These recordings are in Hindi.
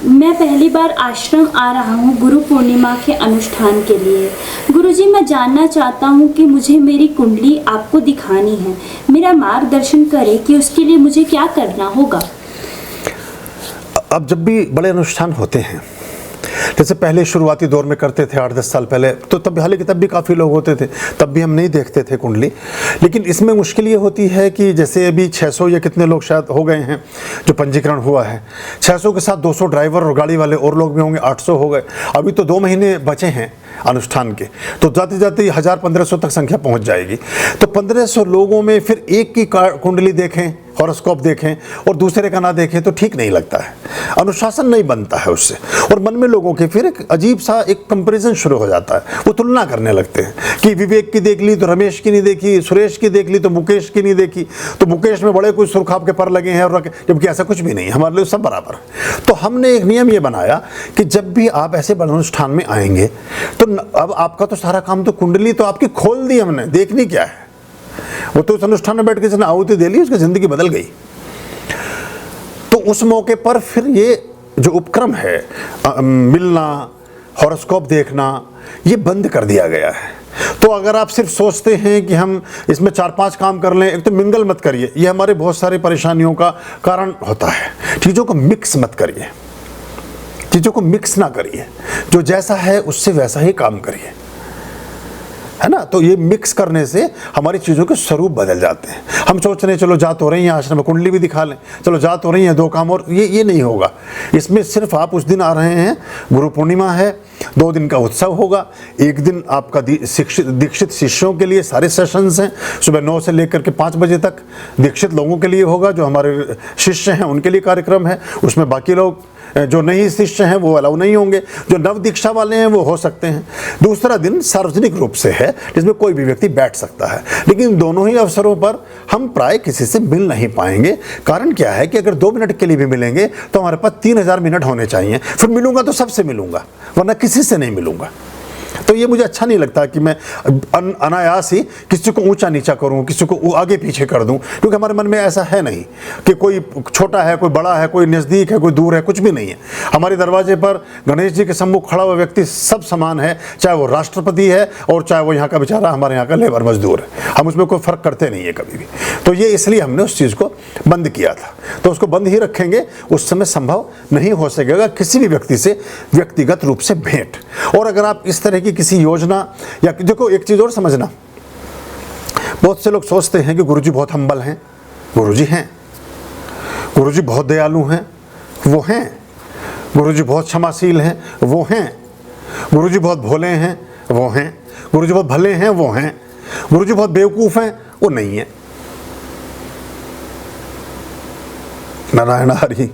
मैं पहली बार आश्रम आ रहा हूँ गुरु पूर्णिमा के अनुष्ठान के लिए। गुरुजी, मैं जानना चाहता हूँ कि मुझे मेरी कुंडली आपको दिखानी है। मेरा मार्गदर्शन करें कि उसके लिए मुझे क्या करना होगा। अब जब भी बड़े अनुष्ठान होते हैं, जैसे पहले शुरुआती दौर में करते थे 8-10 साल पहले, तो तब हालांकि तब भी काफ़ी लोग होते थे, तब भी हम नहीं देखते थे कुंडली। लेकिन इसमें मुश्किल ये होती है कि जैसे अभी 600 या कितने लोग शायद हो गए हैं जो पंजीकरण हुआ है, 600 के साथ 200 ड्राइवर और गाड़ी वाले और लोग भी होंगे, 800 हो गए। अभी तो 2 महीने बचे हैं अनुष्ठान के, तो जाते जाते 1000-1500 तक संख्या पहुंच जाएगी। तो 1500 लोगों में फिर एक की कुंडली देखें, हॉरोस्कोप देखें और दूसरे का ना देखें तो ठीक नहीं लगता है, अनुशासन नहीं बनता है उससे। और मन में लोगों के फिर एक अजीब सा एक कंपैरिजन शुरू हो जाता है, वो तुलना करने लगते हैं कि विवेक की देख ली तो रमेश की नहीं देखी, सुरेश की देख ली तो मुकेश की नहीं देखी, तो मुकेश में बड़े कुछ सुरखाब के पर लगे हैं, और जबकि ऐसा कुछ भी नहीं, हमारे लिए सब बराबर है। तो हमने एक नियम ये बनाया कि जब भी आप ऐसे बड़े अनुष्ठान में आएंगे तो अब आपका तो सारा काम, तो कुंडली तो आपकी खोल दी हमने, देखनी क्या है। वो तो उस अनुष्ठान में बैठ के जिसने आहुति दे ली उसकी जिंदगी बदल गई। तो उस मौके पर फिर ये जो उपक्रम है मिलना, हॉरोस्कोप देखना, ये बंद कर दिया गया है। तो अगर आप सिर्फ सोचते हैं कि हम इसमें 4-5 काम कर लें, एक तो मिंगल मत करिए, ये हमारे बहुत सारी परेशानियों का कारण होता है। चीज़ों को मिक्स मत करिए, चीज़ों को मिक्स ना करिए, जो जैसा है उससे वैसा ही काम करिए, है ना। तो ये मिक्स करने से हमारी चीज़ों के स्वरूप बदल जाते हैं। हम सोच रहे हैं चलो जात हो रही है आश्रम में कुंडली भी दिखा लें, चलो जात हो रही है 2 काम और, ये नहीं होगा। इसमें सिर्फ आप उस दिन आ रहे हैं, गुरु पूर्णिमा है, 2 दिन का उत्सव होगा। एक दिन आपका दीक्षित शिष्यों के लिए सारे सेशंस हैं, सुबह 9 से लेकर के 5 बजे तक दीक्षित लोगों के लिए होगा, जो हमारे शिष्य हैं उनके लिए कार्यक्रम है। उसमें बाकी लोग जो नहीं शिष्य हैं वो अलाउ नहीं होंगे, जो नव दीक्षा वाले हैं वो हो सकते हैं। दूसरा दिन सार्वजनिक रूप से है जिसमें कोई भी व्यक्ति बैठ सकता है, लेकिन दोनों ही अवसरों पर हम प्राय किसी से मिल नहीं पाएंगे। कारण क्या है कि अगर 2 मिनट के लिए भी मिलेंगे तो हमारे पास 3000 मिनट होने चाहिए। फिर मिलूंगा तो सबसे मिलूंगा, वरना किसी से नहीं मिलूंगा। तो ये मुझे अच्छा नहीं लगता कि मैं अनायास ही किसी को ऊंचा नीचा करूं, किसी को आगे पीछे कर दूं, क्योंकि हमारे मन में ऐसा है नहीं कि कोई छोटा है, कोई बड़ा है, कोई नज़दीक है, कोई दूर है, कुछ भी नहीं है। हमारे दरवाजे पर गणेश जी के सम्मुख खड़ा हुआ व्यक्ति सब समान है, चाहे वो राष्ट्रपति है और चाहे वो यहाँ का बेचारा हमारे यहाँ का लेबर मजदूर है। हम उसमें कोई फ़र्क करते नहीं है कभी भी। तो ये इसलिए हमने उस चीज़ को बंद किया था, तो उसको बंद ही रखेंगे। उस समय संभव नहीं हो सकेगा किसी भी व्यक्ति से व्यक्तिगत रूप से भेंट। और अगर आप इस तरह की किसी योजना, या देखो एक चीज और समझना, बहुत से लोग सोचते हैं कि गुरुजी बहुत हम्बल हैं, गुरुजी हैं, गुरुजी बहुत दयालु हैं, वो हैं, गुरुजी बहुत क्षमाशील हैं, वो हैं, गुरुजी बहुत भोले हैं, वो हैं, गुरुजी बहुत भले हैं, वो हैं, गुरुजी बहुत बेवकूफ हैं, वो नहीं है। नारायण हरि।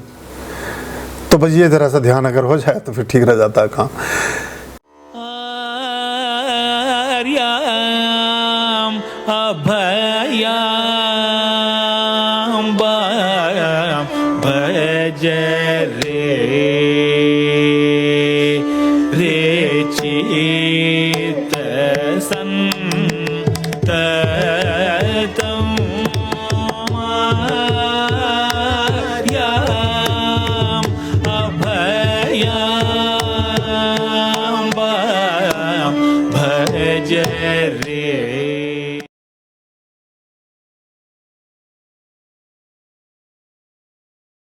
तो बस ये जरा सा ध्यान अगर हो जाए तो फिर ठीक रह जाता है काम। अभयम भज रे चित संततम अभयम भज